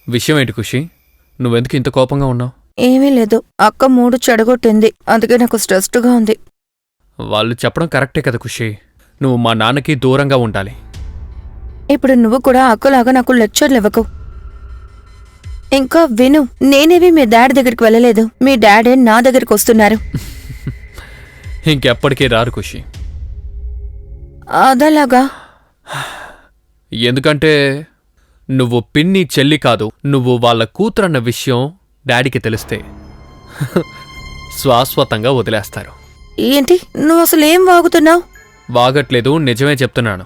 విషయం ఏంటి ఖుషి? నువ్వెందుకు ఇంత కోపంగా ఉన్నావు? ఏమీ లేదు, అక్క మూడు చెడగొట్టింది, అందుకే నాకు స్ట్రెస్డ్గా ఉంది. వాళ్ళు చెప్పడం కరెక్టే కదా ఖుషి. నువ్వు మా నాన్నకి దూరంగా ఉండాలి. ఇప్పుడు నువ్వు కూడా అక్కలాగా నాకు లెక్చర్లు ఇవ్వకు. ఇంకా విను, నేనేవి మీ డాడీ దగ్గరికి వెళ్ళలేదు, మీ డాడీ నా దగ్గరికి వస్తున్నారు. ఇంకెప్పటికీ రారు ఖుషి. అదలాగా? ఎందుకంటే నువ్వు పిన్ని చెల్లి కాదు, నువ్వు వాళ్ళ కూతురన్న విషయం డాడీకి తెలిస్తే శాశ్వతంగా వదిలేస్తారు. ఏంటి నువ్వు అసలు ఏం వాగుతున్నావు? వాగట్లేదు, నిజమే చెప్తున్నాను.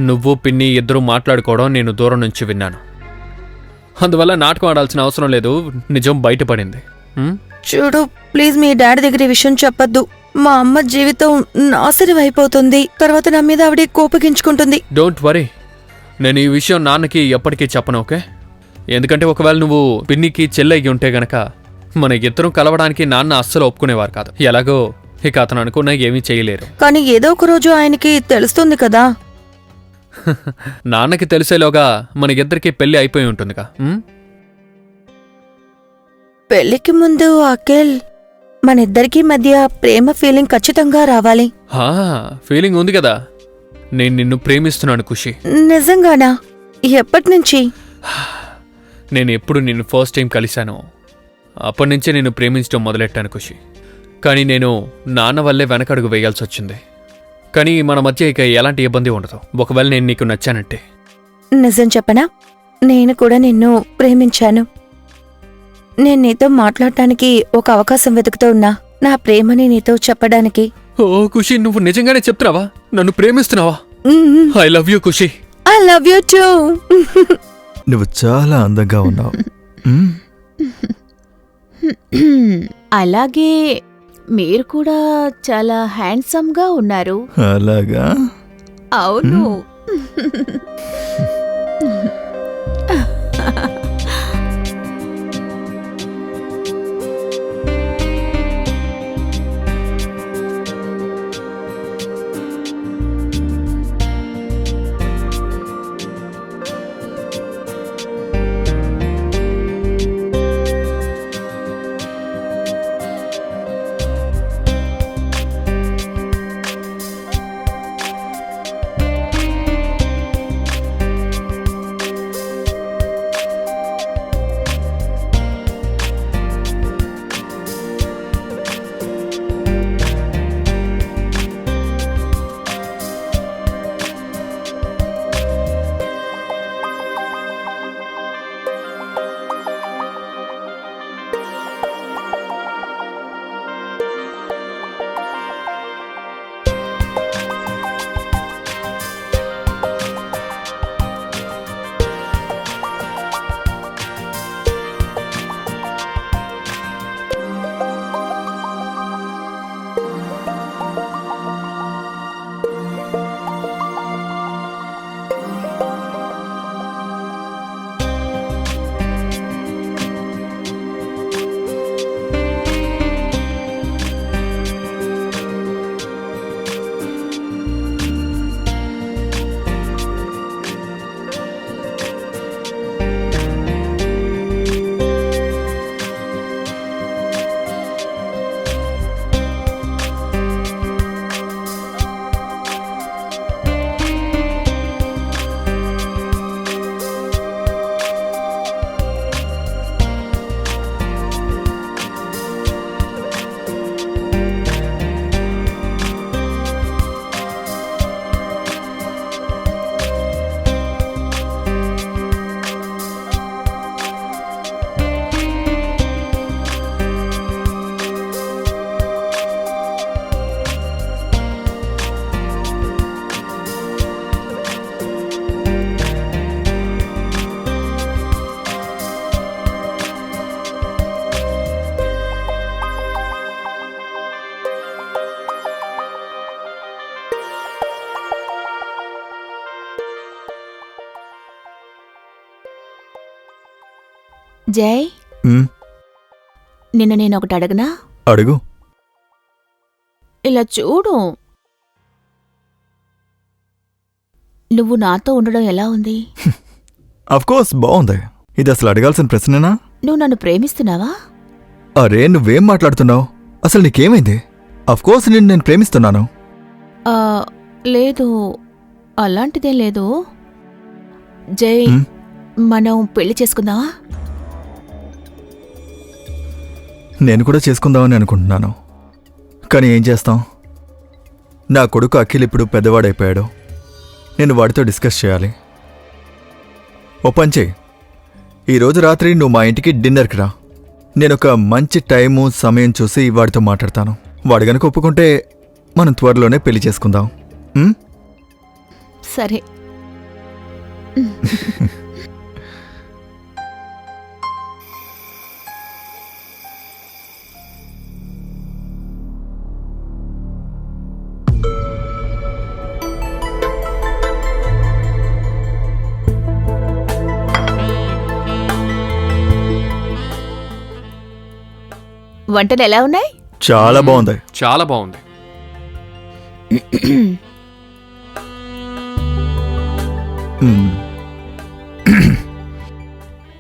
నువ్వు పిన్ని ఇద్దరూ మాట్లాడుకోవడం నేను దూరం నుంచి విన్నాను. అందువల్ల నాటకం ఆడాల్సిన అవసరం లేదు, నిజం బయటపడింది. చూడు ప్లీజ్, మీ డాడీ దగ్గర ఈ విషయం చెప్పొద్దు. మా అమ్మ జీవితం నాశనం అయిపోతుంది, తర్వాత నా మీద ఆవిడ కోపగించుకుంటుంది. డోంట్ వరీ, నేను ఈ విషయం నాన్నకి ఎప్పటికీ చెప్పను, ఓకే? ఎందుకంటే ఒకవేళ నువ్వు పిన్నికి చెల్లెయ్యి ఉంటే గనక మన ఇద్దరం కలవడానికి నాన్న అస్సలు ఒప్పుకునేవారు కాదు. ఎలాగో ఇక అతను అనుకున్నా ఏమీ చేయలేరు. కానీ ఏదో ఒక రోజు ఆయనకి తెలుస్తుంది కదా. నాన్నకి తెలిసేలోగా మన ఇద్దరికి పెళ్లి అయిపోయి ఉంటుందిగా. పెళ్లికి ముందు అఖిల్, మనిద్దరికీ మధ్య ప్రేమ ఫీలింగ్ ఖచ్చితంగా రావాలి. ఫీలింగ్ ఉంది కదా, నేను నిన్ను ప్రేమిస్తున్నాను ఖుషి. నిజంగానా? ఎప్పటినుంచి? నేను ఎప్పుడు నిన్ను ఫస్ట్ టైం కలిశాను అప్పటినుంచే నిన్ను ప్రేమించడం మొదలెట్టాను ఖుషి. కానీ నేను నాన్న వల్లే వెనకడుగు వేయాల్సి వచ్చింది. కానీ మన మధ్య ఇక ఎలాంటి ఇబ్బంది ఉండదు, ఒకవేళ నేను నీకు నచ్చానంటే. నిజం చెప్పనా, నేను కూడా నిన్ను ప్రేమించాను. నేను నీతో మాట్లాడటానికి ఒక అవకాశం వెతుకుతూ ఉన్నా, నా ప్రేమని నీతో చెప్పడానికి. ఓ ఖుషి, నువ్వు నిజంగానే చెప్తున్నావా? నన్ను ప్రేమిస్తున్నావా? I love you Khushi. I love you too. నువ్వు చాలా అందంగా ఉన్నావు. అలాగే మీరు కూడా చాలా హ్యాండ్సమ్గా ఉన్నారు. అలాగా? అవును. జై, నిన్న నేను ఒకటి అడగనా? అడుగు. ఇలా చూడు, నువ్వు నాతో ఉండడం ఎలా ఉంది? అఫ్కోర్స్ బాగుంది. ఇది అసలు అడగాల్సిన ప్రశ్నేనా? నువ్వు నన్ను ప్రేమిస్తున్నావా? అరే నువ్వేం మాట్లాడుతున్నావు? అసలు నీకేమైంది? అఫ్కోర్స్ నేను ప్రేమిస్తున్నాను. ఆ, లేదు, అలాంటిదేం లేదు. జై, హ్మ్? మనం పెళ్లి చేసుకుందామా? నేను కూడా చేసుకుందామని అనుకుంటున్నాను. కానీ ఏం చేస్తాం? నా కొడుకు అఖిల్ ఇప్పుడు పెద్దవాడైపోయాడు. నేను వాడితో డిస్కస్ చేయాలి. ఓ పని చెయ్యి, ఈరోజు రాత్రి నువ్వు మా ఇంటికి డిన్నర్కి రా. నేనొక మంచి టైము సమయం చూసి వాడితో మాట్లాడతాను. వాడు గనుక ఒప్పుకుంటే మనం త్వరలోనే పెళ్లి చేసుకుందాం. ఉమ్? సరే. వంటలు ఎలా ఉన్నాయి? చాలా బాగుంది. చాలా బాగుంది. ఉమ్.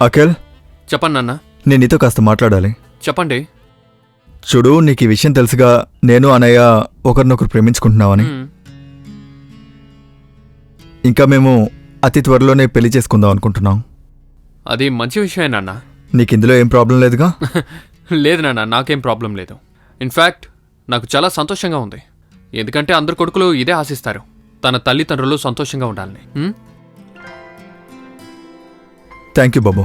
అఖిల్, చెప్పండి నాన్న. నేను నీతో కాస్త మాట్లాడాలి. చెప్పండి. చూడు, నీకు ఈ విషయం తెలుసుగా, నేను అన్నయ్య ఒకరినొకరు ప్రేమించుకుంటున్నామని. మ్మ్. ఇంకా మేము అతి త్వరలోనే పెళ్లి చేసుకుందాం అనుకుంటున్నాం. అది మంచి విషయమే నాన్న. నీకిందులో ఏం ప్రాబ్లం లేదుగా? లేదు నాన్న, నాకేం ప్రాబ్లం లేదు. ఇన్ఫ్యాక్ట్ నాకు చాలా సంతోషంగా ఉంది. ఎందుకంటే అందరు కొడుకులు ఇదే ఆశిస్తారు, తన తల్లిదండ్రులు సంతోషంగా ఉండాలని. థ్యాంక్ యూ బాబు.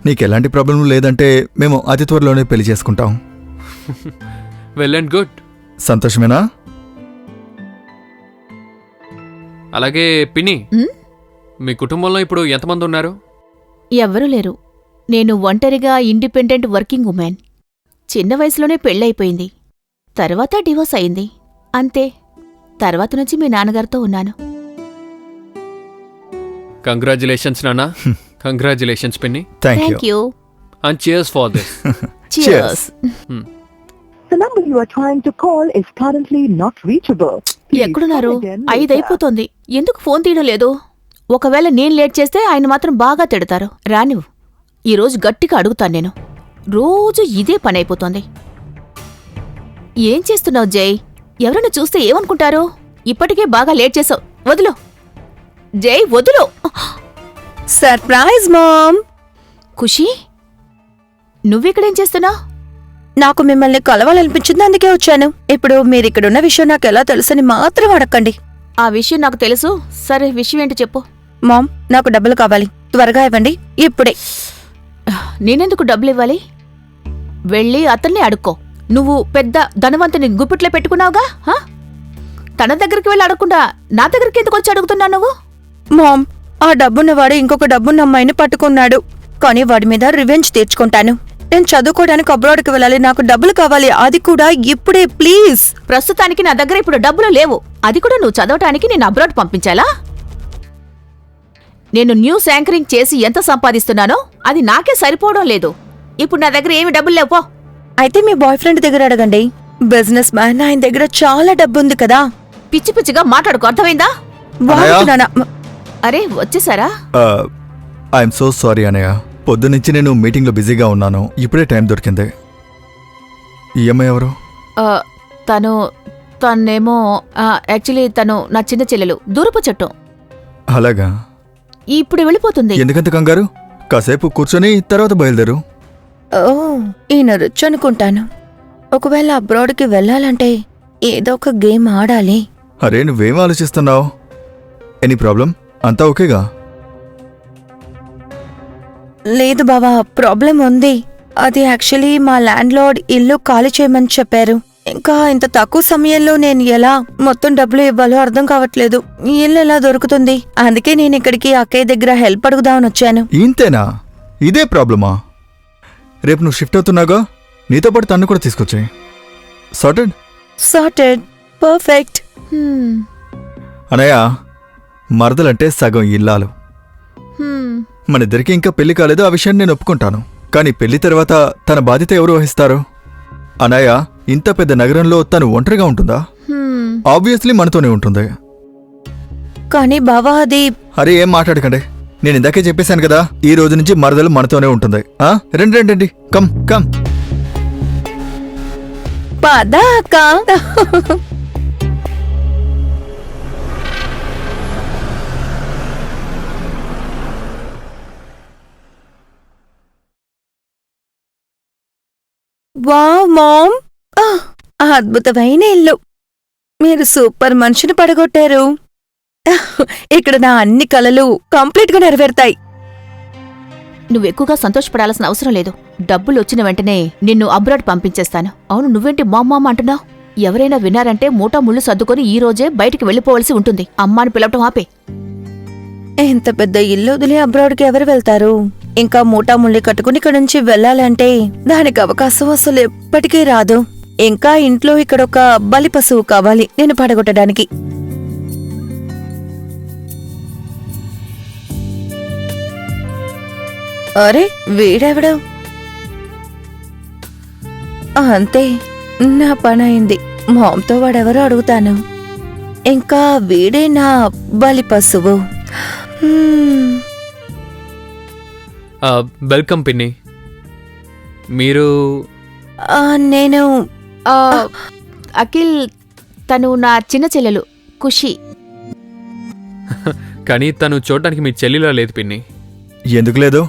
నీకెలాంటి ప్రాబ్లం లేదంటే మేము అతి త్వరలోనే పెళ్లి చేసుకుంటాం. Well and good. సంతోషమేనా? అలాగే పిన్ని, ఉమ్? మీ కుటుంబంలో ఇప్పుడు ఎంతమంది ఉన్నారు? ఎవ్వరూ లేరు. నేను ఒంటరిగా ఇండిపెండెంట్ వర్కింగ్ ఉమెన్. చిన్న వయసులోనే పెళ్ళైపోయింది. తర్వాత డివోర్స్ అయింది. అంతే. తర్వాత నుంచి మీ నాన్నగారితో ఉన్నాను. కంగ్రాచులేషన్స్ నాన్న. కంగ్రాచులేషన్స్ పిన్ని. Thank you. Thank you. And cheers for this. Cheers. The number you are trying to call is currently not reachable. Please ఎక్కడున్నారు? try again later. 5 అయిపోతోంది. ఎందుకు ఫోన్ తీయడం లేదు? ఒకవేళ నేను లేట్ చేస్తే ఆయన మాత్రం బాగా తిడతారు. రానివ్వు. ఈరోజు గట్టిగా అడుగుతాను నేను. రోజు ఇదే పని అయిపోతోంది. ఏం చేస్తున్నావు జై? ఎవరైనా చూస్తే ఏమనుకుంటారు? ఇప్పటికే బాగా లేట్ చేసావు. వదులు జై, వదులు. Surprise ma'am. ఖుషి, నువ్విక్కడేం చేస్తున్నావు? నాకు మిమ్మల్ని కలవాలనిపించింది, అందుకే వచ్చాను. ఇప్పుడు మీరిక్కడున్న విషయం నాకు ఎలా తెలుసని మాత్రం అడగండి. ఆ విషయం నాకు తెలుసు. సరే, విషయం ఏంటి చెప్పు. మామ్, నాకు డబ్బులు కావాలి, త్వరగా ఇవ్వండి, ఇప్పుడే. నేనెందుకు డబ్బులు ఇవ్వాలి? వెళ్ళి అతన్ని అడుక్కో. నువ్వు పెద్ద ధనవంతుని గుప్పిట్లో పెట్టుకున్నావుగా. తన దగ్గరికి వెళ్ళి అడగకుండా నా దగ్గరికి ఎందుకు వచ్చి అడుగుతున్నావు నువ్వు? మామ్, ఆ డబ్బున్నవాడు ఇంకొక డబ్బున్న అమ్మాయిని పట్టుకున్నాడు. కానీ వాడి మీద రివెంజ్ తీర్చుకుంటాను. నేను చదువుకోవడానికి అబ్రాడ్కి వెళ్ళాలి, నాకు డబ్బులు కావాలి, అది కూడా ఇప్పుడే ప్లీజ్. ప్రస్తుతానికి నా దగ్గర ఇప్పుడు డబ్బులు లేవు. అది కూడా నువ్వు చదవటానికి నేను అబ్రాడ్ పంపించాలా? నేను న్యూస్ యాంకరింగ్ చేసి ఎంత సంపాదిస్తున్నానో అది నాకే సరిపోవడం లేదు. ఇప్పుడు నా దగ్గర ఏమి డబ్బులు లేవు. అయితే మీ బాయ్ ఫ్రెండ్ దగ్గర అడగండి. బిజినెస్ మ్యాన్, ఆయన దగ్గర చాలా డబ్బుంది కదా. పిచ్చి పిచ్చిగా మాట్లాడుకో, అర్థమైందా? వాడుతున్నానా? అరే, వచ్చేసారా? ఐఎమ్ సో సారీ అన్నయ్య, పొద్దునుంచి నేను మీటింగ్లో బిజీగా ఉన్నాను. ఇప్పుడే టైం దొరికింది. ఈ అమ్మాయి ఎవరు? తనేమో యాక్చువల్లీ తను నా చిన్న చెల్లెలు, దూరపు చెట్టు. అలాగా? ఇప్పుడు వెళ్ళిపోతుంది. ఎందుకంత కంగారు? కాసేపు కూర్చొని తర్వాత బయలుదేరు. ఓ, ఈయన రిచ్ అనుకుంటాను. ఒకవేళ అబ్రాడ్కి వెళ్ళాలంటే ఏదో ఒక గేమ్ ఆడాలి. అరే నువ్వేం ఆలోచిస్తున్నావు? Any problem? అంతా ఓకేగా? లేదు బావా, ప్రాబ్లం ఉంది. అది యాక్చువల్లీ మా ల్యాండ్ లార్డ్ ఇల్లు ఖాళీ చేయమని చెప్పారు. ఇంకా ఇంత తక్కువ సమయంలో నేను ఎలా మొత్తం డబ్బులు ఇవ్వాలో అర్థం కావట్లేదు. ఈ ఇల్లు ఎలా దొరుకుతుంది? అందుకే నేను ఇక్కడికి అక్కయ్య దగ్గర హెల్ప్ అడుగుదామని వచ్చాను. ఇంతేనా? ఇదే ప్రాబ్లమా? రేపు నువ్వు షిఫ్ట్ అవుతున్నాగా, నీతో పాటు తన్ను కూడా తీసుకొచ్చాయి. సార్టెడ్? సార్టెడ్. పర్ఫెక్ట్. అనయ్య, మరదలంటే సగం ఇల్లాలు. మనిద్దరికి ఇంకా పెళ్లి కాలేదు, ఆ విషయాన్ని నేను ఒప్పుకుంటాను. కానీ పెళ్లి తర్వాత తన బాధ్యత ఎవరు వహిస్తారు? అనయ్య, ఇంత పెద్ద నగరంలో తను ఒంటరిగా ఉంటుందా? ఆబ్వియస్లీ మనతోనే ఉంటుంది. కానీ బావా, అది అరే ఏం మాట్లాడకండి. నేను ఇందాకే చెప్పేశాను కదా, ఈ రోజు నుంచి మరదలు మనతోనే ఉంటుంది. రండి రండి రండి, కమ్ కమ్. పద అక్క. వావ్ మామ్, అద్భుతమైన ఇల్లు. మీరు సూపర్ మనిషిని పడగొట్టారు. ఇక్కడ నా అన్ని కలలు కంప్లీట్ గా నెరవేరుతాయి. నువ్వెక్కువగా సంతోషపడాల్సిన అవసరం లేదు. డబ్బులు వచ్చిన వెంటనే నిన్ను అబ్రాడ్ పంపించేస్తాను. అవును, నువ్వేంటి మామ్మామ అంటున్నావు? ఎవరైనా విన్నారంటే మూటా ముళ్ళు సర్దుకొని ఈ రోజే బయటికి వెళ్ళిపోవలసి ఉంటుంది. అమ్మాని పిలవటం ఆపే. ఇంత పెద్ద ఇల్లు వదిలి అబ్రాడ్కి ఎవరు వెళ్తారు? ఇంకా మూటా ముళ్ళి కట్టుకుని ఇక్కడ నుంచి వెళ్ళాలంటే దానికి అవకాశం అసలు ఎప్పటికీ రాదు. ఇంకా ఇంట్లో ఇక్కడ ఒక బలి పశువు కావాలి నేను పడగొట్టడానికి. అరే వీడెవడు? అంతే, నా పని అయింది. మామతో వాడెవరో అడుగుతాను. ఇంకా వీడే నా బలి పశువు. వెల్కమ్ పిన్ని. మీరు నేను ఆ, అఖిల్, తను నా చిన్న చెల్లెలు ఖుషి. కానీ తను చూడటానికి మీ చెల్లిలా లేదు పిన్ని. ఎందుకు లేదు?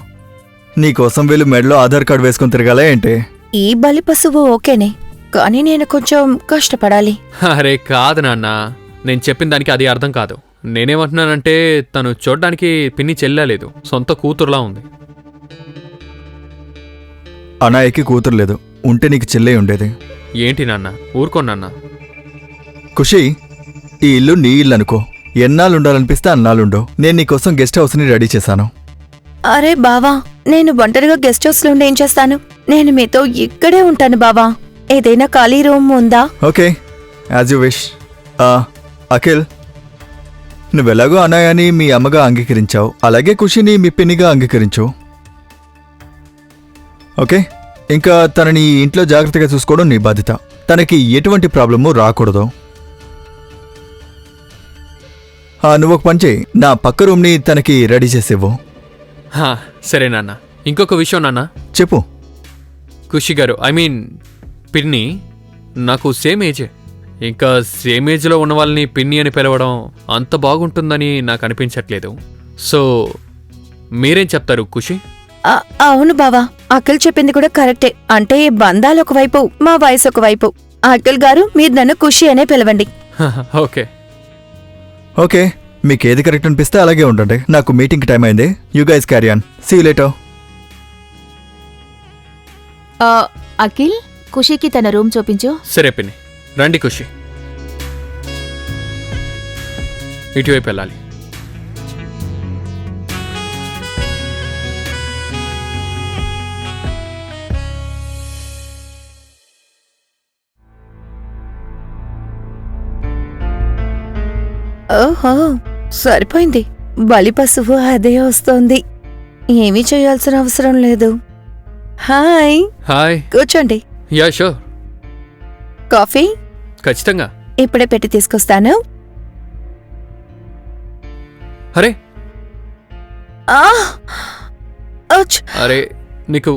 నీకోసం వీళ్ళు మెడలో ఆధార్ కార్డు వేసుకుని తిరగాలా ఏంటి? ఈ బలి పశువు ఓకేనే, కానీ నేను కొంచెం కష్టపడాలి. అరే కాదు నాన్న, నేను చెప్పిన దానికి అది అర్థం కాదు. నేనేమంటున్నానంటే తను చూడడానికి పిన్ని చెల్లిలా లేదు, సొంత కూతురులా ఉంది. అనాయకి కూతురు లేదు, ఉంటే నీకు చెల్లె ఉండేది. ఏంటి నాన్న, ఊరుకో నాన్న. ఖుషి, ఈ ఇల్లు నీ ఇల్లు అనుకో. ఎన్నాళ్ళుండాలనిపిస్తే అన్నాళ్ళుండో. నేను నీకోసం గెస్ట్ హౌస్ని రెడీ చేశాను. అరే బావా, నేను ఒంటరిగా గెస్ట్ హౌస్ లో ఉండి ఏం చేస్తాను? నేను మీతో ఇక్కడే ఉంటాను బావా. ఏదైనా ఖాళీ రూమ్ ఉందా? Okay, as you wish. Akhil, నువ్వెలాగో అనాయని మీ అమ్మగా అంగీకరించావు, అలాగే ఖుషిని మీ పిన్నిగా అంగీకరించు. ఓకే, ఇంకా తనని ఈ ఇంట్లో జాగ్రత్తగా చూసుకోవడం నీ బాధ్యత. తనకి ఎటువంటి ప్రాబ్లము రాకూడదు. నువ్వు ఒక పని చేయి, నా పక్క రూమ్ని తనకి రెడీ చేసేవ్వు. సరే నాన్న. ఇంకొక విషయం నాన్న. చెప్పు. ఖుషి గారు, ఐ మీన్ పిన్ని నాకు సేమ్ ఏజే. ఇంకా సేమ్ ఏజ్లో ఉన్న వాళ్ళని పిన్ని అని పిలవడం అంత బాగుంటుందని నాకు అనిపించట్లేదు. సో మీరేం చెప్తారు ఖుషి? అవును బావా, అఖిల్ చెప్పింది కూడా కరెక్టే. అంటే బంధాలు ఒకవైపు, మా వయసు ఒకవైపు. అఖిల్ గారు, మీరు నన్ను ఖుషి అనే పిలవండి. ఓకే ఓకే, మీకేది కరెక్ట్ అనిపిస్తే అలాగే ఉండండి. నాకు మీటింగ్ టైం అయింది. You guys carry on. See you later. Akhil, ఖుషికి తన రూమ్ చూపించు. సరే పిన్ని, రండి ఖుషి. ఇటువైపు వెళ్ళాలి. ఓహో, సరిపోయింది. బలి పశువు అదే వస్తోంది. ఏమీ చేయాల్సిన అవసరం లేదు. Hi, hi. కూర్చోండి. Yeah sure. కాఫీ ఖచ్చితంగా. ఇప్పుడే పెట్టి తీసుకొస్తాను. అరే ఆ! ఔచ్! అరే, నీకు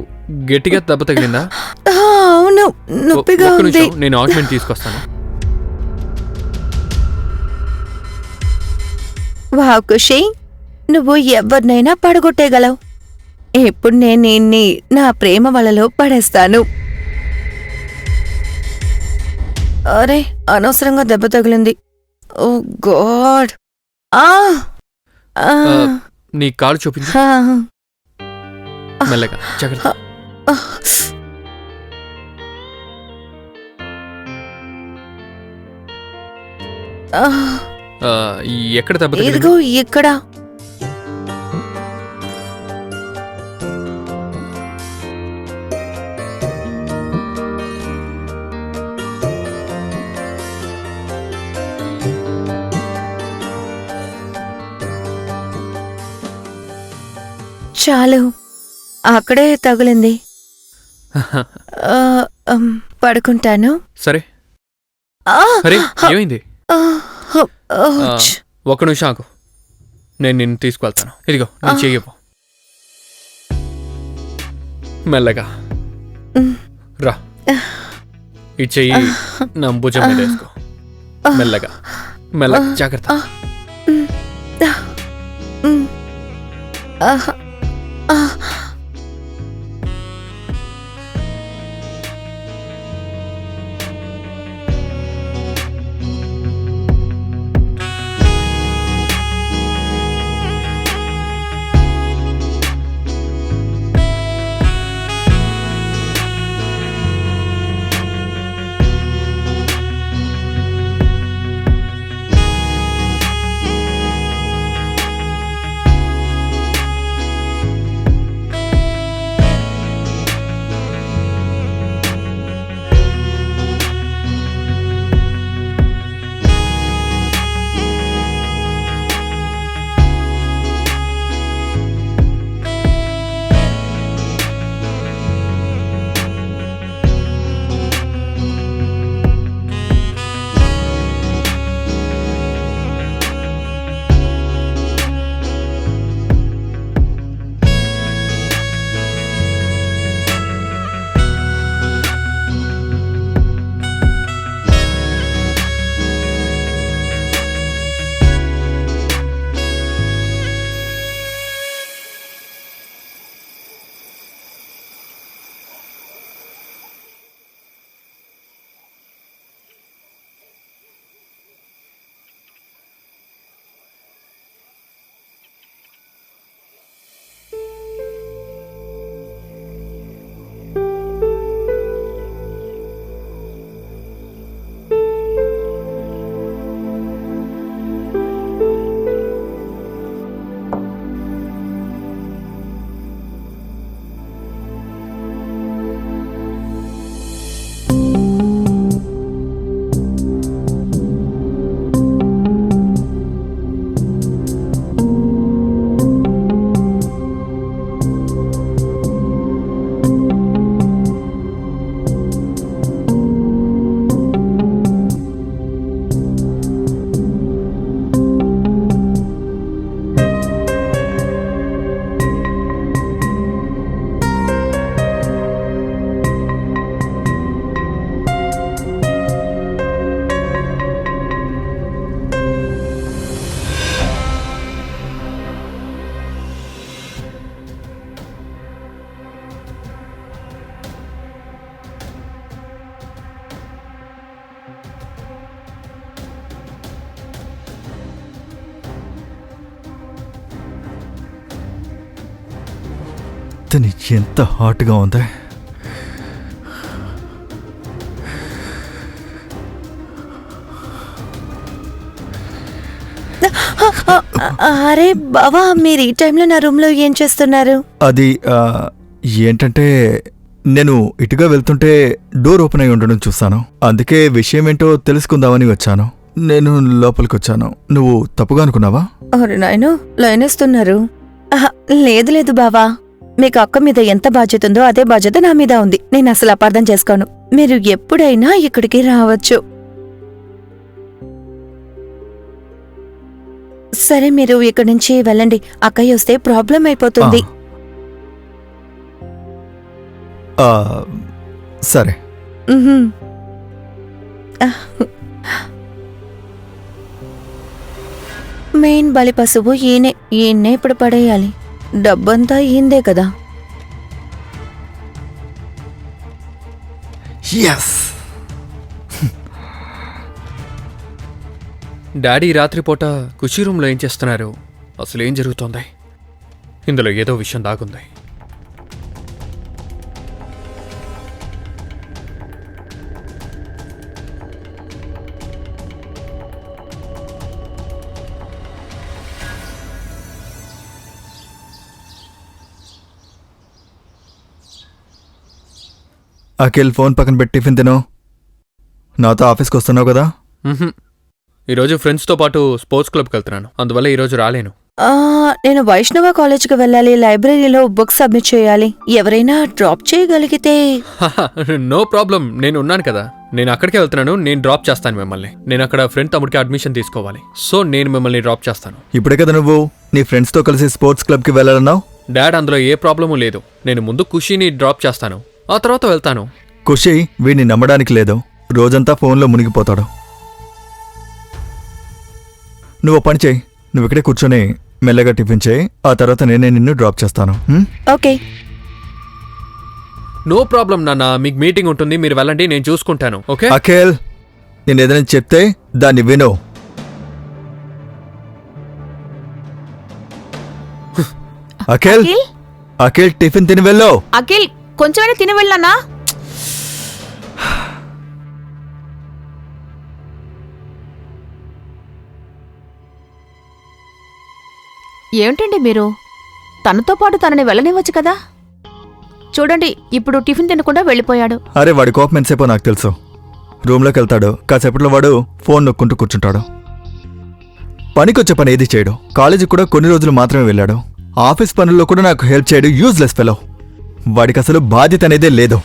గట్టిగా దెబ్బ తగిలిందా? అవును, నొప్పిగా ఒక్క ఉంది. నిమిషం, నేను ఆయింట్మెంట్ తీసుకొస్తాను. వావ్ ఖుషి, నువ్వు ఎవరినైనా పడగొట్టేగలవు. ఇప్పుడు నేను నిన్ని నా ప్రేమ వలలో పడేస్తాను. అరే, అనవసరంగా దెబ్బ తగిలింది. ఓ గాడ్. ఆ! ఆ! నీ కాలు చూపించు. ఆ! మెల్లగా, జాగ్రత్త. ఎక్కడ దెబ్బ తగిలింది? ఇదిగో ఇక్కడ. చాలు, అక్కడే తగిలింది. పడుకుంటాను. సరే. ఆ! అరే, ఏమైంది? ఔచ్! ఒక్క నిమిషం ఆగు. నేను నిన్ను తీసుకువెళ్తాను. ఇదిగో నీ చెయ్యవు. మెల్లగా రా. ఈ చెయ్యి నా భుజం మీద వేసుకో. మెల్లగా మెల్లగా, జాగ్రత్త. అతని ఎంత హాట్గా ఉంది. అరే బావా, మీరు ఈ టైంలో నా రూమ్ లో ఏం చేస్తున్నారు? అది ఏంటంటే నేను ఇటుగా వెళ్తుంటే డోర్ ఓపెన్ అయి ఉండడం చూస్తాను. అందుకే విషయం ఏంటో తెలుసుకుందామని వచ్చాను. నేను లోపలికి వచ్చాను. నువ్వు తప్పుగా అనుకున్నావా? అరే నాయను, లైనేస్తున్నారు. లేదు లేదు బావా, మీకు అక్క మీద ఎంత బాధ్యత ఉందో అదే బాధ్యత నా మీద ఉంది. నేను అసలు అపార్థం చేసుకోను. మీరు ఎప్పుడైనా ఇక్కడికి రావచ్చు. సరే, మీరు ఇక్కడి నుంచి వెళ్ళండి. అక్కయ్య వస్తే ప్రాబ్లం అయిపోతుంది. సరే. మెయిన్ బలి పశువు ఈయన్నే ఇప్పుడు పడేయాలి. డబ్బంతా ఈందే కదా. డాడీ రాత్రిపూట ఖుషీ రూమ్లో ఏం చేస్తున్నారు? అసలు ఏం జరుగుతోంది? ఇందులో ఏదో విషయం దాగుంది. అఖిల్, ఫోన్ పక్కన పెట్టి టిఫిన్ తినో. నాతో ఆఫీస్కి వస్తున్నావు కదా? ఈరోజు ఫ్రెండ్స్తో పాటు స్పోర్ట్స్ క్లబ్కి వెళ్తున్నాను, అందువల్ల ఈరోజు రాలేను. నేను వైష్ణవ కాలేజ్కి వెళ్ళాలి. లైబ్రరీలో బుక్ సబ్మిట్ చేయాలి. ఎవరైనా డ్రాప్ చేయగలిగితే. నో ప్రాబ్లం, నేను ఉన్నాను కదా. నేను అక్కడికే వెళ్తున్నాను. నేను డ్రాప్ చేస్తాను మిమ్మల్ని. నేను అక్కడ ఫ్రెండ్ తమ్ముడికి అడ్మిషన్ తీసుకోవాలి. సో నేను మిమ్మల్ని డ్రాప్ చేస్తాను. ఇప్పుడే కదా నువ్వు నీ ఫ్రెండ్స్తో కలిసి స్పోర్ట్స్ క్లబ్కి వెళ్ళాలన్నావు. డాడ్, అందులో ఏ ప్రాబ్లము లేదు. నేను ముందు ఖుషీని డ్రాప్ చేస్తాను, ఆ తర్వాత వెళ్తాను. ఖుషి వీడిని నమ్మడానికి లేదు. రోజంతా ఫోన్లో మునిగిపోతాడు. నువ్వు పని చేయి, నువ్వు ఇక్కడే కూర్చొని మెల్లగా టిఫిన్ చేయి. ఆ తర్వాత నేనే నిన్ను డ్రాప్ చేస్తాను. ఓకే. నో ప్రాబ్లం నాన్న, మీకు మీటింగ్ ఉంటుంది, మీరు వెళ్ళండి, నేను చూసుకుంటాను. ఓకే అఖిల్, నేను ఏదైనా చెప్తే దాన్ని విను. అఖిల్ అఖిల్ అఖిల్ టిఫిన్ తిని వెళ్ళు. అఖిల్ కొంచెమైనా తిని వెళ్ళానా? ఏమిటండి మీరు? తనతో పాటు తనని వెళ్ళనివ్వచ్చు కదా. చూడండి, ఇప్పుడు టిఫిన్ తినకుండా వెళ్ళిపోయాడు. అరే వాడి కోపం ఎంతసేపో నాకు తెలుసు. రూమ్లోకి వెళ్తాడు, కాసేపట్లో వాడు ఫోన్ నొక్కుంటూ కూర్చుంటాడు. పనికొచ్చే పని ఏది చేయడు. కాలేజీకి కూడా కొన్ని రోజులు మాత్రమే వెళ్ళాడు. ఆఫీస్ పనుల్లో కూడా నాకు హెల్ప్ చేయడు. Useless fellow. వాడికి అసలు బాధ్యత అనేదే లేదు.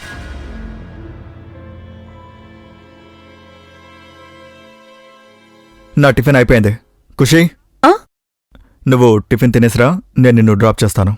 నా టిఫిన్ అయిపోయింది. ఖుషి, ఆ? నువ్వు టిఫిన్ తినేసిరా, నేను నిన్ను డ్రాప్ చేస్తాను.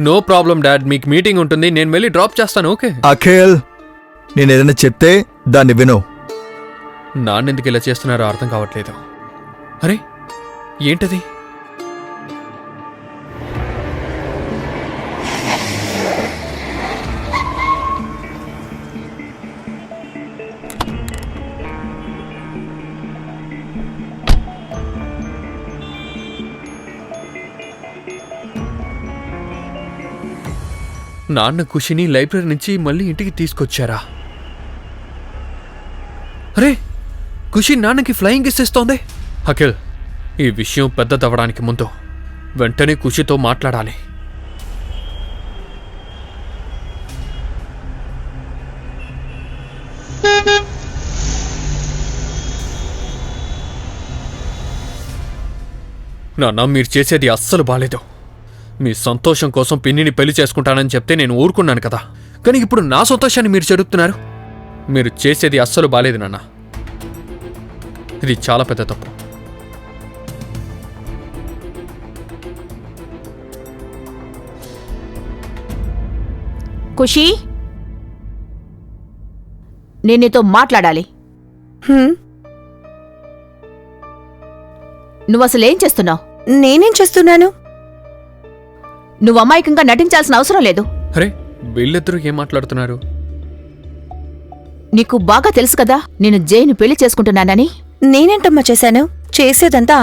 నో ప్రాబ్లం డాడ్, మీకు మీటింగ్ ఉంటుంది, నేను వెళ్ళి డ్రాప్ చేస్తాను. ఓకే అఖిల్, నేను ఏదైనా చెప్తే దాన్ని విను. నాన్నెందుకు ఇలా చేస్తున్నారో అర్థం కావట్లేదు. అరే ఏంటది? నాన్న ఖుషిని లైబ్రరీ నుంచి మళ్ళీ ఇంటికి తీసుకొచ్చారా? అరే ఖుషి నాన్నకి ఫ్లయింగ్ కిస్ ఇస్తోంది. అఖిల్, ఈ విషయం పెద్దదవ్వడానికి ముందు వెంటనే ఖుషితో మాట్లాడాలి. నాన్న, మీరు చేసేది అస్సలు బాలేదు. మీ సంతోషం కోసం పిన్నిని పెళ్లి చేసుకుంటానని చెప్తే నేను ఊరుకున్నాను కదా, కానీ ఇప్పుడు నా సంతోషాన్ని మీరు చెడుపుతున్నారు. మీరు చేసేది అస్సలు బాలేదు నాన్న. ఇది చాలా పెద్ద తప్పు. ఖుషి, నేను నీతో మాట్లాడాలి. హ్మ్, నువ్వసలేం చేస్తున్నావు? నేనేం చేస్తున్నాను? నువ్వు అమాయకంగా నటించాల్సిన అవసరం లేదు. అరే వీళ్ళిద్దరూ ఏం మాట్లాడుతున్నారు? నీకు బాగా తెలుసు కదా నేను జైని పెళ్లి చేసుకుంటున్నానని. నేనేంటమ్మా చేశాను? చేసేదంతా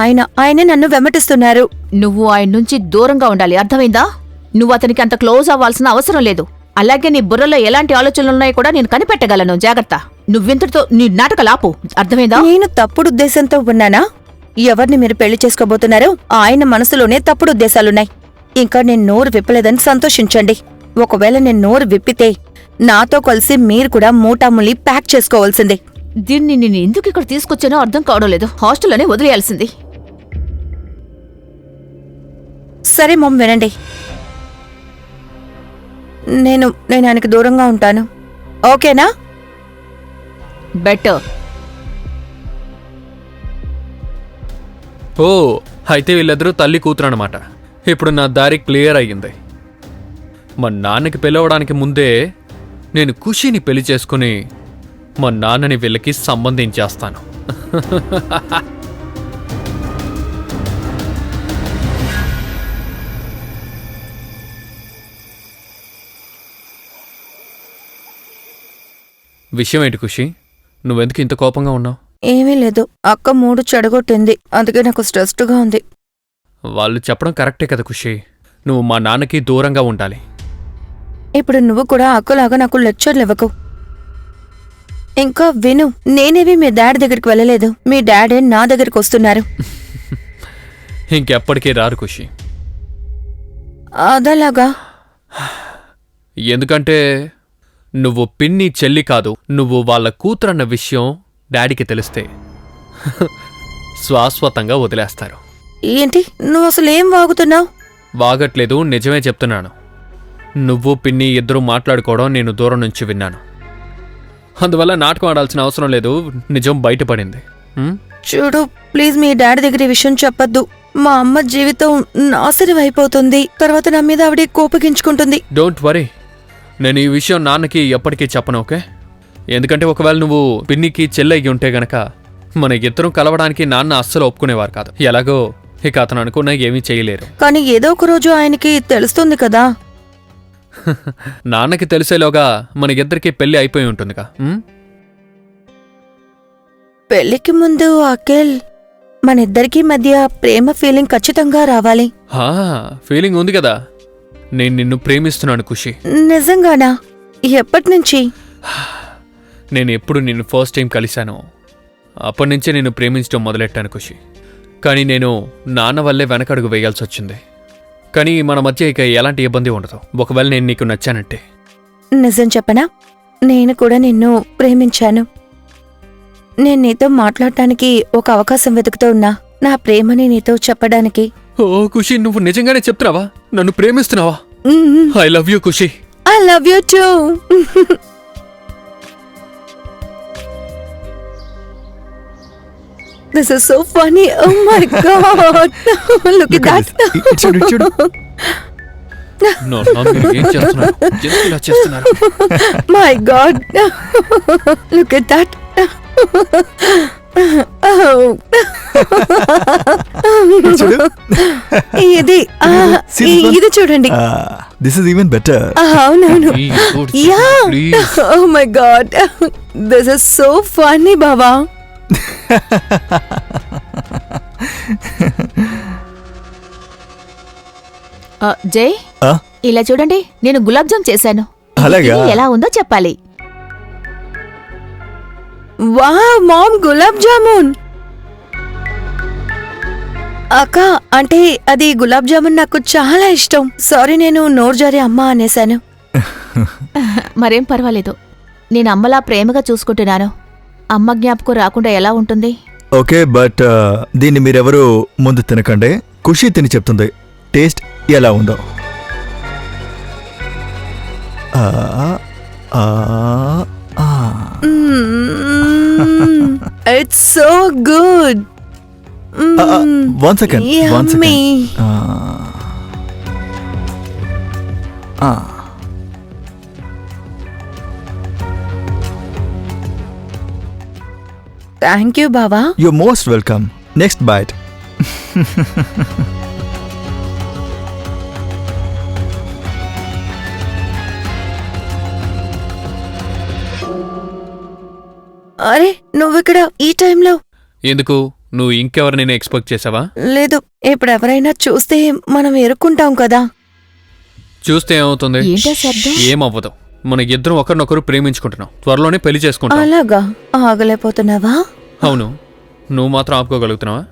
ఆయనే నన్ను వెంబటిస్తున్నారు. నువ్వు ఆయన నుంచి దూరంగా ఉండాలి, అర్థమైందా? నువ్వు అతనికి అంత క్లోజ్ అవ్వాల్సిన అవసరం లేదు. అలాగే నీ బుర్రలో ఎలాంటి ఆలోచనలున్నాయో కూడా నేను కనిపెట్టగలను. జాగ్రత్త. నువ్వింతటితో నీ నాటకాలాపు, అర్థమైందా? నేను తప్పుడు ఉద్దేశంతో ఉన్నానా? ఎవరిని మీరు పెళ్లి చేసుకోబోతున్నారు? ఆయన మనసులోనే తప్పుడు ఉద్దేశాలున్నాయి. ఇంకా నేను నోరు విప్పలేదని సంతోషించండి. ఒకవేళ నేను నోరు విప్పితే నాతో కలిసి మీరు కూడా మూటాములి ప్యాక్ చేసుకోవాల్సిందే. దీన్ని నేను ఎందుకు ఇక్కడ తీసుకొచ్చానో అర్థం కావడం లేదు. హాస్టల్లోనే వదిలేయాల్సింది. సరే మమ్, వినండి. నేను ఆయనకి దూరంగా ఉంటాను. ఓకేనా? బెటర్. ఓ, అయితే వీళ్ళిద్దరూ తల్లి కూతురు అన్నమాట. ఇప్పుడు నా దారి క్లియర్ అయ్యింది. మా నాన్నకి పెళ్ళవడానికి ముందే నేను ఖుషిని పెళ్లి చేసుకుని మా నాన్నని వీళ్ళకి సంబంధించేస్తాను. విషయం ఏంటి ఖుషి? నువ్వెందుకు ఇంత కోపంగా ఉన్నావు? ఏమీ లేదు, అక్క మూడు చెడగొట్టింది, అందుకే నాకు స్ట్రెస్డ్గా ఉంది. వాళ్ళు చెప్పడం కరెక్టే కదా ఖుషి. నువ్వు మా నాన్నకి దూరంగా ఉండాలి. ఇప్పుడు నువ్వు కూడా అక్కలాగా నాకు లెక్చర్లు ఇవ్వకు. ఇంకా విను, నేనేవి మీ డాడీ దగ్గరికి వెళ్ళలేదు. మీ డాడీ నా దగ్గరికి వస్తున్నారు. ఇంకెప్పటికీ రారు ఖుషి. అదలాగా? ఎందుకంటే నువ్వు పిన్ని చెల్లి కాదు, నువ్వు వాళ్ళ కూతురన్న విషయం డాడీకి తెలిస్తే శాశ్వతంగా వదిలేస్తారు. ఏంటి నువ్వు అసలు ఏం వాగుతున్నావు? వాగట్లేదు, నిజమే చెప్తున్నాను. నువ్వు పిన్ని ఇద్దరూ మాట్లాడుకోవడం నేను దూరం నుంచి విన్నాను. అందువల్ల నాటకం ఆడాల్సిన అవసరం లేదు, నిజం బయటపడింది. చూడు ప్లీజ్, మీ డాడీ దగ్గర ఈ విషయం చెప్పొద్దు. మా అమ్మ జీవితం నాశనం అయిపోతుంది. తర్వాత నా మీద ఆవిడ కోపగించుకుంటుంది. డోంట్ వరీ, నేను ఈ విషయం నాన్నకి ఎప్పటికీ చెప్పను, ఓకే? ఎందుకంటే ఒకవేళ నువ్వు పిన్నికి చెల్లయ్యి ఉంటే గనక మన ఇద్దరం కలవడానికి నాన్న అస్సలు ఒప్పుకునేవారు కాదు. ఎలాగో ఇక అతను అనుకున్నా ఏమీ చేయలేరు. కానీ ఏదో ఒక రోజు ఆయనకి తెలుస్తుంది కదా. నాన్నకి తెలిసేలోగా మన ఇద్దరికి పెళ్లి అయిపోయి ఉంటుందిగా. పెళ్లికి ముందు అఖిల్, మన ఇద్దరికి మధ్య ప్రేమ ఫీలింగ్ ఖచ్చితంగా రావాలి. ఫీలింగ్ ఉంది కదా, నేను నిన్ను ప్రేమిస్తున్నాను ఖుషి. నిజంగానా? ఎప్పటి నుంచి? నేను ఎప్పుడు నిన్ను ఫస్ట్ టైం కలిశాను అప్పటి నుంచే నిన్ను ప్రేమించడం మొదలెట్టాను ఖుషి. కానీ నేను నాన్న వల్లే వెనకడుగు వేయాల్సి వచ్చింది. కానీ మన మధ్య ఇక ఎలాంటి ఇబ్బంది ఉండదు, ఒకవేళ నేను నీకు నచ్చానంటే. నిజం చెప్పనా, నేను కూడా నిన్ను ప్రేమించాను. నేను నీతో మాట్లాడటానికి ఒక అవకాశం వెతుకుతూ ఉన్నా, నా ప్రేమని నీతో చెప్పడానికి. ఓ ఖుషి, నువ్వు నిజంగానే చెప్తున్నావా? నన్ను ప్రేమిస్తున్నావా? I love you Khushi. I love you too. This is so funny. Oh my god. Look at that. ఇచ్చాడు. ఏం చేస్తున్నారు? ఎందుకు ఇలా చేస్తున్నారు? My god. Look at that. ఇది ఇది చూడండి. This is even better. అవునవును. Please, Yeah. please. Oh my god. This is so funny, Baba. జై, ఆ? ఇలా చూడండి, నేను గులాబ్ జామ్ చేశాను. అలాగా? ఇది ఎలా ఉందో చెప్పాలి. Wow ma'am, gulab jamun. అక్క, అంటే అది గులాబ్ జామున్ నాకు చాలా ఇష్టం. సారీ, నేను నోరు జారి అమ్మ అనేశాను. మరేం పర్వాలేదు, నేను అమ్మలా ప్రేమగా చూసుకుంటున్నాను. అమ్మ జ్ఞాపకం రాకుండా ఎలా ఉంటుంది? ఓకే, బట్ దీన్ని మీరెవరూ ముందు తినకండి. ఖుషి తిని చెప్తుంది టేస్ట్ ఎలా ఉందో. It's so good. One second. Yummy. Thank you బావా. You most welcome. Next bite. అరే, నువ్విక్కడ ఈ టైంలో? ఎందుకు, నువ్వు ఇంకెవరినైనా ఎక్స్పెక్ట్ చేసావా? లేదు, ఇప్పుడు ఎవరైనా చూస్తే మనం ఎరుక్కుంటాం కదా. చూస్తే ఏమవుతుంది? ఏంటా శబ్దం? ఏమవ్వదు, మన ఇద్దరం ఒకరినొకరు ప్రేమించుకుంటున్నాం. త్వరలోనే పెళ్లి చేసుకుంటాం. అలాగా? ఆగలేకపోతున్నావా? అవును, నువ్వు మాత్రం ఆపుకోగలుగుతున్నావా?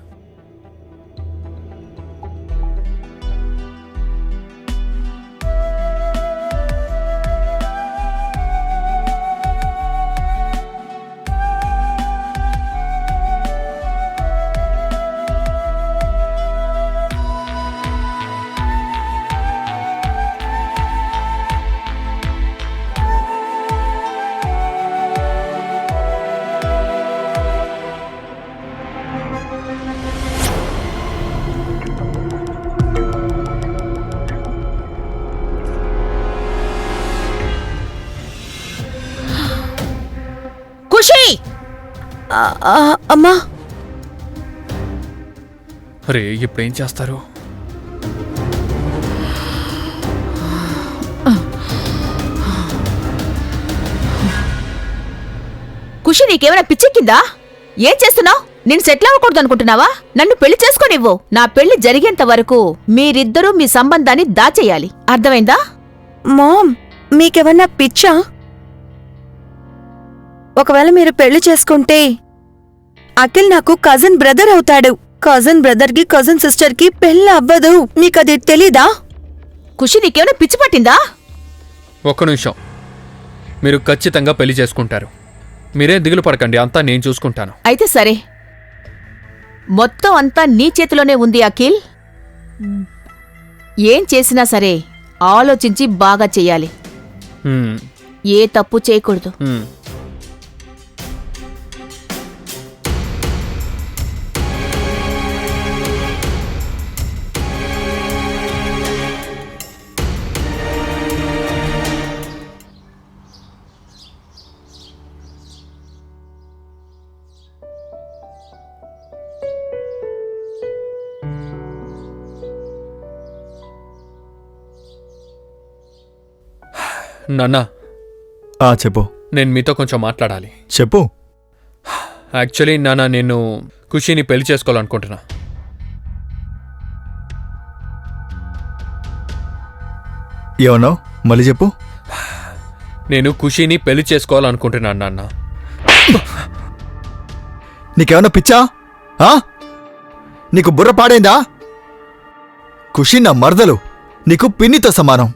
ఖుషి! అమ్మా, అరే, ఇప్పుడేం చేస్తారు? ఖుషి, నీకేమైనా పిచ్చెక్కిందా? ఏం చేస్తున్నావు? నేను సెటిల్ అవ్వకూడదు అనుకుంటున్నావా? నన్ను పెళ్లి చేసుకోనివ్వు. నా పెళ్లి జరిగేంత వరకు మీరిద్దరూ మీ సంబంధాన్ని దాచేయాలి. అర్థమైందా? మామ్, మీకెవన్నా పిచ్చా? ఒకవేళ మీరు పెళ్లి చేసుకుంటే అఖిల్ నాకు కజిన్ బ్రదర్ అవుతాడు. కజిన్ బ్రదర్ కి కజిన్ సిస్టర్ కి పెళ్లి అవ్వదు. మీకది తెలీదా? ఖుషి, నీకేమైనా పిచ్చి పట్టిందా? ఒక్క నిమిషం. మీరు ఖచ్చితంగా పెళ్లి చేసుకుంటారు. మీరేం దిగులు పడకండి, అంతా నేను చూసుకుంటాను. అయితే సరే, మొత్తం అంతా నీ చేతిలోనే ఉంది అఖిల్. ఏం చేసినా సరే ఆలోచించి బాగా చెయ్యాలి. హ్మ్, ఏ తప్పు చేయకూడదు. హ్మ్. నాన్న, చెప్పు. నేను మీతో కొంచెం మాట్లాడాలి. చెప్పు. యాక్చువల్లీ నాన్న, నేను ఖుషీని పెళ్లి చేసుకోవాలనుకుంటున్నా. ఏమన్నావు? మళ్ళీ చెప్పు. నేను ఖుషీని పెళ్లి చేసుకోవాలనుకుంటున్నాను నాన్న. నీకేమన్నా పిచ్చా? నీకు బుర్ర పాడైందా? ఖుషి నా మరదలు, నీకు పిన్నితో సమానం.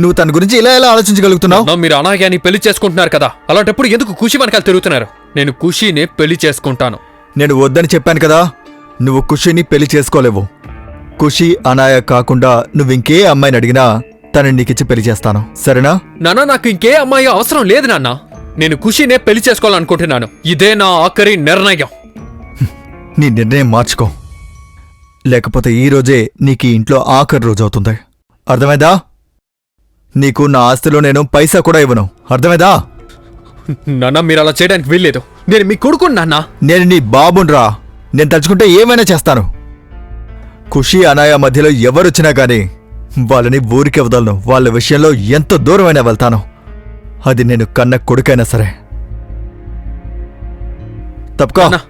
నువ్వు తన గురించి ఇలా ఎలా ఆలోచించగలుగుతున్నావు? నాన్న, మీరు అనాయాన్ని పెళ్లి చేసుకుంటున్నారు కదా, అలాంటప్పుడు ఎందుకు ఖుషి వెనకాల తిరుగుతున్నారు? నేను ఖుషీనే పెళ్లి చేసుకుంటాను. నేను వద్దని చెప్పాను కదా. నువ్వు ఖుషిని పెళ్లి చేసుకోలేవు. ఖుషి అనాయ కాకుండా నువ్వింకే అమ్మాయిని అడిగినా తనని నీకిచ్చి పెళ్లి చేస్తాను, సరేనా? నాన్న, నాకు ఇంకే అమ్మాయి అవసరం లేదు నాన్న. నేను ఖుషీనే పెళ్లి చేసుకోవాలనుకుంటున్నాను. ఇదే నా ఆఖరి నిర్ణయం. నీ నిర్ణయం మార్చుకో, లేకపోతే ఈ రోజే నీకు ఈ ఇంట్లో ఆఖరి రోజు అవుతుంది. అర్థమైందా? నీకు నా ఆస్తిలో నేను పైసా కూడా ఇవ్వను. అర్థమైందా? నాన్న, మీరు అలా చేయడానికి వీల్లేదు. నేను మీ కొడుకుని నాన్న. నేను నీ బాబున్రా. నేను తలుచుకుంటే ఏమైనా చేస్తాను. ఖుషి అనాయ మధ్యలో ఎవరొచ్చినా గానీ వాళ్ళని ఊరికి వదలను. వాళ్ళ విషయంలో ఎంత దూరమైనా వెళ్తాను, అది నేను కన్న కొడుకైనా సరే. తప్పుకో. నాన్న,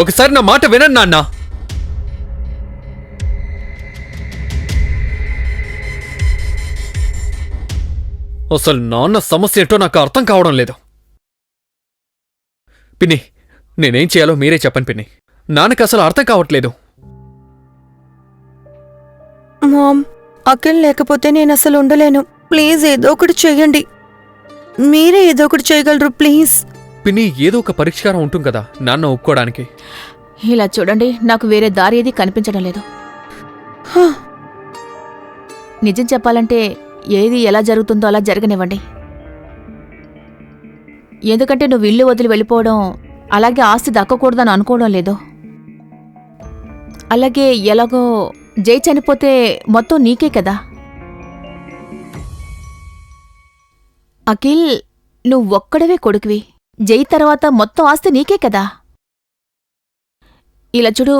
ఒకసారి నా మాట వినండి నాన్న. అసలు నాన్న సమస్య ఏంటో నాకు అర్థం కావడం లేదు. పిన్ని, నేనేం చేయాలో మీరే చెప్పండి పిన్ని. నాన్నకి అసలు అర్థం కావట్లేదు. మామ్, అఖిల్ లేకపోతే నేను అసలు ఉండలేను. ప్లీజ్ ఏదో ఒకటి చెయ్యండి. మీరే ఏదో ఒకటి చేయగలరు ప్లీజ్. పిన్ని, ఏదో ఒక పరిష్కారం ఉంటుంది కదా నాన్న ఒప్పుకోవడానికి. ఇలా చూడండి, నాకు వేరే దారి ఏది కనిపించడం లేదు. హ, నిజం చెప్పాలంటే ఏది ఎలా జరుగుతుందో అలా జరగనివ్వండి. ఎందుకంటే నువ్వు ఇల్లు వదిలి వెళ్ళిపోవడం, అలాగే ఆస్తి దక్కకూడదని అనుకోవడం లేదు. అలాగే ఎలాగో జై చనిపోతే మొత్తం నీకే కదా. అఖిల్, నువ్వొక్కడవే కొడుకువి. జై తర్వాత మొత్తం ఆస్తి నీకే కదా. ఇలా చూడు,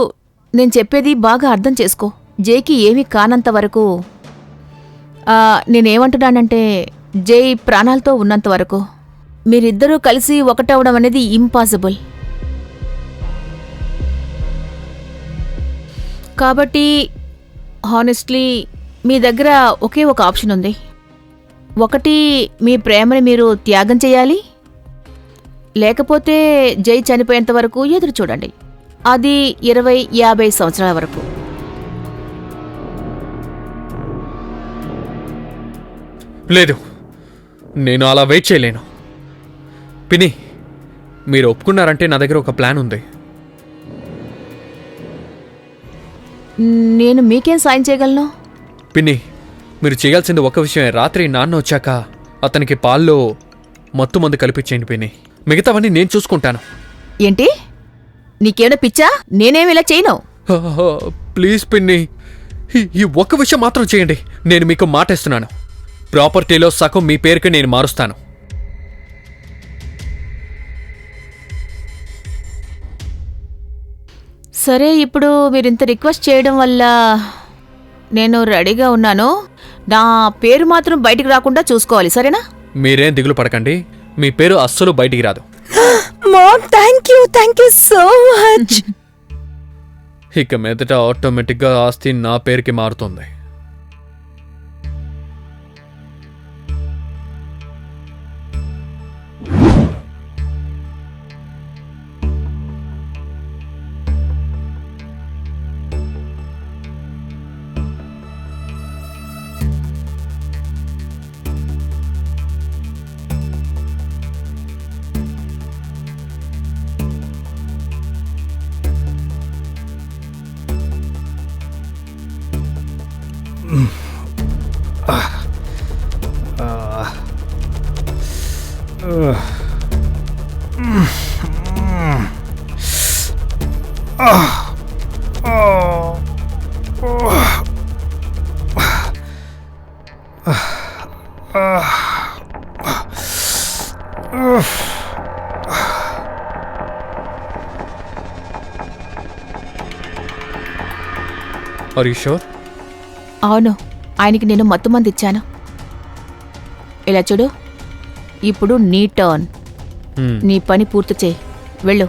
నేను చెప్పేది బాగా అర్థం చేసుకో. జైకి ఏమీ కానంత వరకు, నేనేమంటున్నానంటే జై ప్రాణాలతో ఉన్నంత వరకు మీరిద్దరూ కలిసి ఒకటవడం అనేది ఇంపాసిబుల్. కాబట్టి హానెస్ట్లీ మీ దగ్గర ఒకే ఒక ఆప్షన్ ఉంది. ఒకటి, మీ ప్రేమని మీరు త్యాగం చేయాలి, లేకపోతే జై చనిపోయేంత వరకు ఎదురు చూడండి. అది 20-50 సంవత్సరాల వరకు. లేదు, నేను అలా వెయిట్ చేయలేను. పిన్ని, మీరు ఒప్పుకున్నారంటే నా దగ్గర ఒక ప్లాన్ ఉంది. నేను మీకేం సాయం చేయగలను? పిన్ని, మీరు చేయాల్సింది ఒక విషయమే. రాత్రి నాన్న వచ్చాక అతనికి పాల్లో మత్తు మందు కలిపించేయండి పిన్ని. మిగతావన్నీ నేను చూసుకుంటాను. ఏంటి, నీకేమైనా పిచ్చా? నేనేమి ఇలా చేయను. ప్లీజ్ పిన్ని, ఈ ఒక్క విషయం మాత్రం చేయండి. నేను మీకు మాటేస్తున్నాను. ప్రాపర్టీలో సగం మీ పేరుకి నేను మారుస్తాను. సరే, ఇప్పుడు మీరింత రిక్వెస్ట్ చేయడం వల్ల నేను రెడీగా ఉన్నాను. నా పేరు మాత్రం బయటికి రాకుండా చూసుకోవాలి, సరేనా? మీరేం దిగులు పడకండి, మీ పేరు అస్సలు బయటికి రాదు. Ma'am, thank you so much. ఇక మీదట ఆటోమేటిక్గా ఆస్తి నా పేరుకి మారుతుంది. Are you sure? అవును, ఆయనకి నేను మత్తుమంది ఇచ్చాను. ఇలా చూడు, ఇప్పుడు నీ టర్న్. నీ పని పూర్తి చేయి, వెళ్ళు.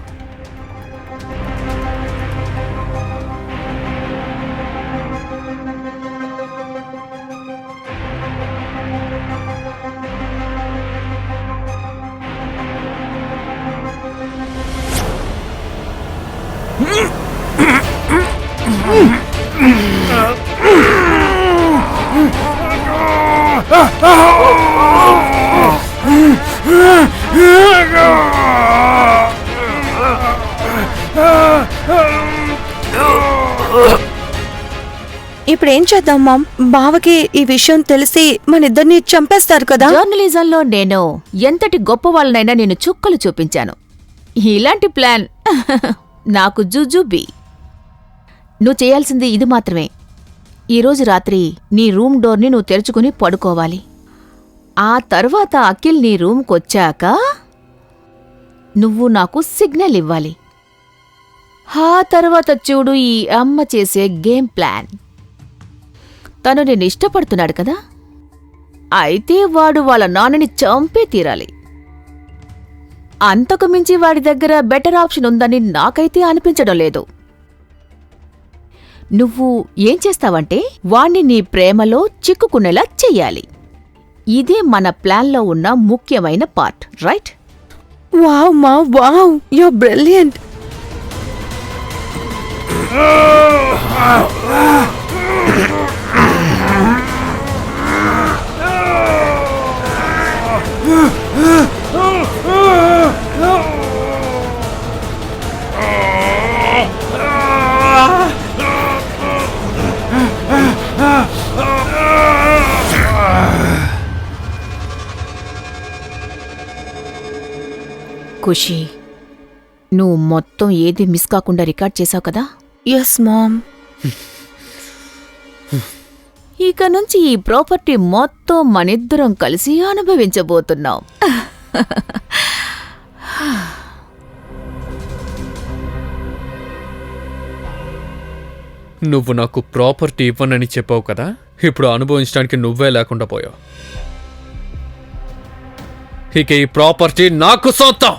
ఇప్పుడు ఏం చేద్దాం మామ్? బావకి ఈ విషయం తెలిసి మన ఇద్దరిని చంపేస్తారు కదా. జర్నలిజంలో నేను ఎంతటి గొప్ప వాళ్ళనైనా నేను చుక్కలు చూపించాను. ఇలాంటి ప్లాన్ నాకు జుజుబి. నువ్వు చేయాల్సింది ఇది మాత్రమే. ఈరోజు రాత్రి నీ రూమ్ డోర్ని నువ్వు తెరుచుకుని పడుకోవాలి. ఆ తర్వాత అఖిల్ నీ రూమ్కొచ్చాక నువ్వు నాకు సిగ్నల్ ఇవ్వాలి. ఆ తర్వాత చూడు ఈ అమ్మ చేసే గేమ్ ప్లాన్. తను నేను ఇష్టపడుతున్నాడు కదా, అయితే వాడు వాళ్ళ నాన్నని చంపే తీరాలి. అంతకు మించి వాడి దగ్గర బెటర్ ఆప్షన్ ఉందని నాకైతే అనిపించడం లేదు. నువ్వు ఏం చేస్తావంటే వాణ్ణి నీ ప్రేమలో చిక్కుకునేలా చెయ్యాలి. ఇదే మన ప్లాన్లో ఉన్న ముఖ్యమైన పార్ట్, రైట్? వావ్ మా, wow, you are brilliant. Khushi, నువ్వు మొత్తం ఏది మిస్ కాకుండా రికార్డ్ చేశావు కదా. Yes ma'am. ఇక నుంచి ఈ ప్రాపర్టీ మొత్తం మనిద్దరం కలిసి అనుభవించబోతున్నాం. నువ్వు నాకు ప్రాపర్టీ ఇవ్వనని చెప్పావు కదా, ఇప్పుడు అనుభవించడానికి నువ్వే లేకుండా పోయావు. ఇక ఈ ప్రాపర్టీ నాకు సొంతం.